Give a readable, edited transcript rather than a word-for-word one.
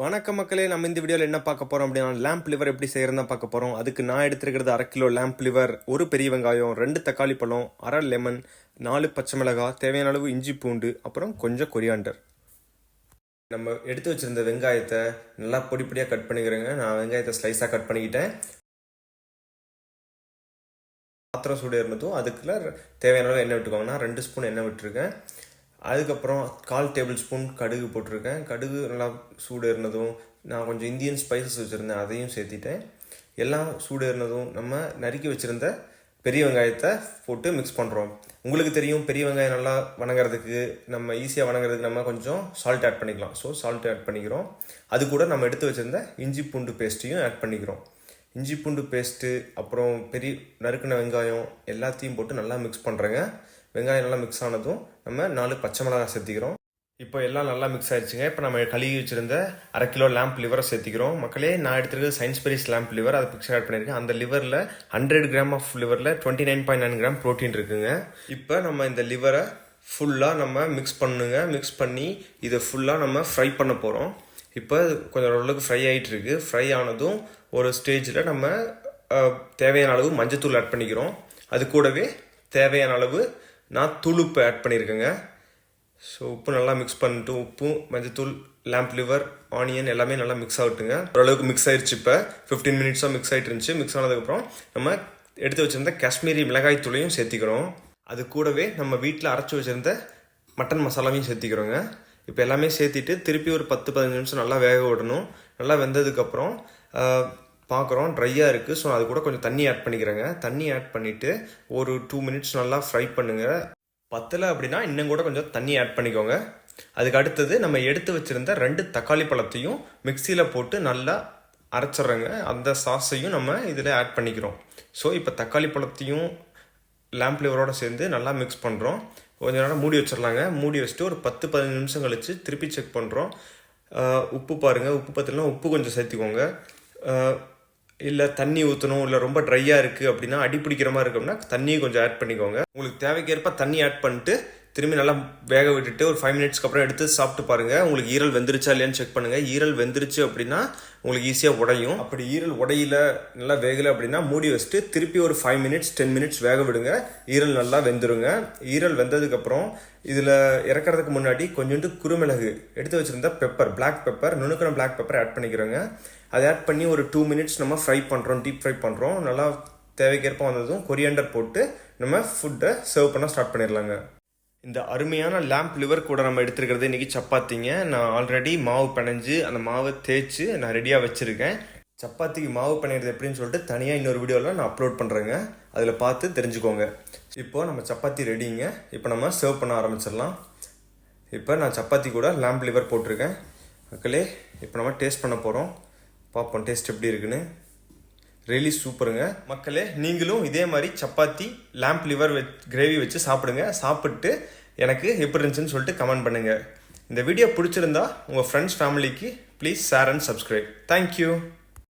வணக்கம் மக்களே, நம்ம இந்த வீடியோவில் என்ன பார்க்க போகிறோம் அப்படின்னா லேம்ப் லிவர் எப்படி செய்யறதுன்னு பார்க்க போகிறோம். அதுக்கு நான் எடுத்துருக்கிறது 1/2 கிலோ லேம்ப் லிவர், ஒரு பெரிய வெங்காயம், 2 தக்காளி பழம், 1/2 லெமன், 4 பச்சை மிளகாய், தேவையான அளவு இஞ்சி பூண்டு, அப்புறம் கொஞ்சம் கொரியாண்டர். நம்ம எடுத்து வச்சிருந்த வெங்காயத்தை நல்லா பொடி பொடியாக கட் பண்ணிக்கிறேங்க. நான் வெங்காயத்தை ஸ்லைஸாக கட் பண்ணிக்கிட்டேன். பாத்திரம் சூடு இருந்ததும் அதுக்குள்ள தேவையான அளவு எண்ணெய் விட்டுக்கோங்க. நான் 2 ஸ்பூன் எண்ணெய் விட்டுருக்கேன். அதுக்கப்புறம் 1/4 டேபிள் ஸ்பூன் கடுகு போட்டிருக்கேன். கடுகு நல்லா சூடு இருந்ததும் நான் கொஞ்சம் இந்தியன் ஸ்பைசஸ் வச்சுருந்தேன், அதையும் சேர்த்திட்டேன். எல்லாம் சூடு இருந்ததும் நம்ம நறுக்கி வச்சுருந்த பெரிய வெங்காயத்தை போட்டு மிக்ஸ் பண்ணுறோம். உங்களுக்கு தெரியும், பெரிய வெங்காயம் நல்லா வணங்குறதுக்கு, நம்ம ஈஸியாக வணங்குறதுக்கு நம்ம கொஞ்சம் சால்ட் ஆட் பண்ணிக்கலாம். ஸோ சால்ட் ஆட் பண்ணிக்கிறோம். அது கூட நம்ம எடுத்து வச்சுருந்த இஞ்சி பூண்டு பேஸ்ட்டையும் ஆட் பண்ணிக்கிறோம். இஞ்சி பூண்டு பேஸ்ட்டு, அப்புறம் பெரிய நறுக்கின வெங்காயம் எல்லாத்தையும் போட்டு நல்லா மிக்ஸ் பண்ணுறேங்க. வெங்காயம் நல்லா மிக்ஸ் ஆனதும் நம்ம 4 பச்சை மிளகாய் சேர்த்திக்கிறோம். இப்போ எல்லாம் நல்லா மிக்ஸ் ஆயிடுச்சுங்க. இப்போ நம்ம கழுவி வச்சுருந்த 1/2 கிலோ லேம்ப் லிவரை சேர்த்திக்கிறோம். மக்களே, நான் எடுத்துருக்கிறது சயின்ஸ்பெரிஸ் லேம்ப் லிவர், அதை பிக்சர் ஆட் பண்ணியிருக்கேன். அந்த லிவரில் 100 கிராம் ஆஃப் லிவரில் 29.9 கிராம் ப்ரோட்டீன் இருக்குங்க. இப்போ நம்ம இந்த லிவரை ஃபுல்லாக நம்ம மிக்ஸ் பண்ணுங்க. மிக்ஸ் பண்ணி இதை ஃபுல்லாக நம்ம ஃப்ரை பண்ண போகிறோம். இப்போ கொஞ்சம் ஓரளவுக்கு ஃப்ரை ஆகிட்டு இருக்கு. ஃப்ரை ஆனதும் ஒரு ஸ்டேஜில் நம்ம தேவையான அளவு மஞ்சத்தூள் ஆட் பண்ணிக்கிறோம். அது கூடவே தேவையான அளவு நான் தூளுப்பு ஆட் பண்ணியிருக்கேங்க. ஸோ உப்பு நல்லா மிக்ஸ் பண்ணிட்டு, உப்பு, மஞ்சத்தூள், லேம்ப் லிவர், ஆனியன் எல்லாமே நல்லா மிக்ஸ் ஆகிட்டுங்க. ஓரளவுக்கு மிக்ஸ் ஆயிடுச்சு. இப்போ 15 மினிட்ஸாக மிக்ஸ் ஆகிட்டு இருந்துச்சு. மிக்ஸ் ஆனதுக்கப்புறம் நம்ம எடுத்து வச்சுருந்த காஷ்மீரி மிளகாய் தூளையும் சேர்த்திக்கிறோம். அது கூடவே நம்ம வீட்டில் அரைச்சி வச்சுருந்த மட்டன் மசாலாவையும் சேர்த்திக்கிறோங்க. இப்போ எல்லாமே சேர்த்திட்டு திருப்பி ஒரு 10-15 நிமிஷம் நல்லா வேக விடணும். நல்லா வெந்ததுக்கப்புறம் பார்க்குறோம் ட்ரையாக இருக்குது. ஸோ அது கூட கொஞ்சம் தண்ணி ஆட் பண்ணிக்கிறேங்க. தண்ணி ஆட் பண்ணிவிட்டு ஒரு 2 மினிட்ஸ் நல்லா ஃப்ரை பண்ணுங்கள். பத்தலை அப்படின்னா இன்னும் கூட கொஞ்சம் தண்ணி ஆட் பண்ணிக்கோங்க. அதுக்கு அடுத்தது நம்ம எடுத்து வச்சுருந்த 2 தக்காளி பழத்தையும் மிக்சியில் போட்டு நல்லா அரைச்சிட்றேங்க. அந்த சாஸையும் நம்ம இதில் ஆட் பண்ணிக்கிறோம். ஸோ இப்போ தக்காளி பழத்தையும் லேம்ப் லிவரோடு சேர்ந்து நல்லா மிக்ஸ் பண்ணுறோம். கொஞ்சம் நேரம் மூடி வச்சிடலாங்க. மூடி வச்சுட்டு ஒரு 10-15 நிமிஷம் கழித்து திருப்பி செக் பண்ணுறோம். உப்பு பாருங்கள், உப்பு பத்தலைன்னா உப்பு கொஞ்சம் சேர்த்துக்கோங்க. இல்லை தண்ணி ஊற்றணும், இல்லை ரொம்ப ட்ரையாக இருக்குது அப்படின்னா, அடி பிடிக்கிற மாதிரி இருக்குன்னா தண்ணியும் கொஞ்சம் ஆட் பண்ணிக்கோங்க. உங்களுக்கு தேவைக்கேற்ப தண்ணி ஆட் பண்ணிட்டு திரும்பி நல்லா வேக விட்டுட்டு ஒரு 5 மினிட்ஸ்க்கு அப்புறம் எடுத்து சாப்பிட்டு பாருங்கள். உங்களுக்கு ஈரல் வெந்துருச்சா இல்லையான்னு செக் பண்ணுங்கள். ஈரல் வெந்துருச்சு அப்படின்னா உங்களுக்கு ஈஸியாக உடையும். அப்படி ஈரல் உடையில நல்லா வேகலை அப்படின்னா மூடி வச்சுட்டு திருப்பி ஒரு 5 மினிட்ஸ் 10 மினிட்ஸ் வேக விடுங்க. ஈரல் நல்லா வெந்துருங்க. ஈரல் வெந்ததுக்கப்புறம் இதில் இறக்கிறதுக்கு முன்னாடி கொஞ்சோண்டு குருமிளகு, எடுத்து வச்சுருந்த பெப்பர், பிளாக் பெப்பர், நுணுக்கின பிளாக் பெப்பர் ஆட் பண்ணிக்கிறோங்க. அதை ஆட் பண்ணி ஒரு 2 மினிட்ஸ் நம்ம ஃப்ரை பண்ணுறோம், டீப் ஃப்ரை பண்ணுறோம். நல்லா தேவைக்கேற்ப வந்ததும் கொரியாண்டர் போட்டு நம்ம ஃபுட்டை சர்வ் பண்ண ஸ்டார்ட் பண்ணிடலாங்க. இந்த அருமையான லேம்ப் லிவர் கூட நம்ம எடுத்துருக்கிறது இன்றைக்கி சப்பாத்திங்க. நான் ஆல்ரெடி மாவு பிணைஞ்சு அந்த மாவை தேய்ச்சி நான் ரெடியாக வச்சுருக்கேன். சப்பாத்திக்கு மாவு பிணையிறது எப்படின்னு சொல்லிட்டு தனியாக இன்னொரு வீடியோவில் நான் அப்லோட் பண்ணுறேங்க. அதில் பார்த்து தெரிஞ்சுக்கோங்க. இப்போது நம்ம சப்பாத்தி ரெடிங்க. இப்போ நம்ம சர்வ் பண்ண ஆரம்பிச்சிடலாம். இப்போ நான் சப்பாத்தி கூட லேம்ப் லிவர் போட்டிருக்கேன். மக்களே, இப்போ நம்ம டேஸ்ட் பண்ண போகிறோம். பார்ப்போம் டேஸ்ட் எப்படி இருக்குன்னு. ரியலி சூப்பருங்க. மக்களே, நீங்களும் இதே மாதிரி சப்பாத்தி லேம்ப் லிவர் கிரேவி வச்சு சாப்பிடுங்க. சாப்பிட்டு எனக்கு எப்படி இருந்துச்சுன்னு சொல்லிட்டு கமெண்ட் பண்ணுங்கள். இந்த வீடியோ பிடிச்சிருந்தா உங்கள் ஃப்ரெண்ட்ஸ் ஃபேமிலிக்கு please share and subscribe. Thank you.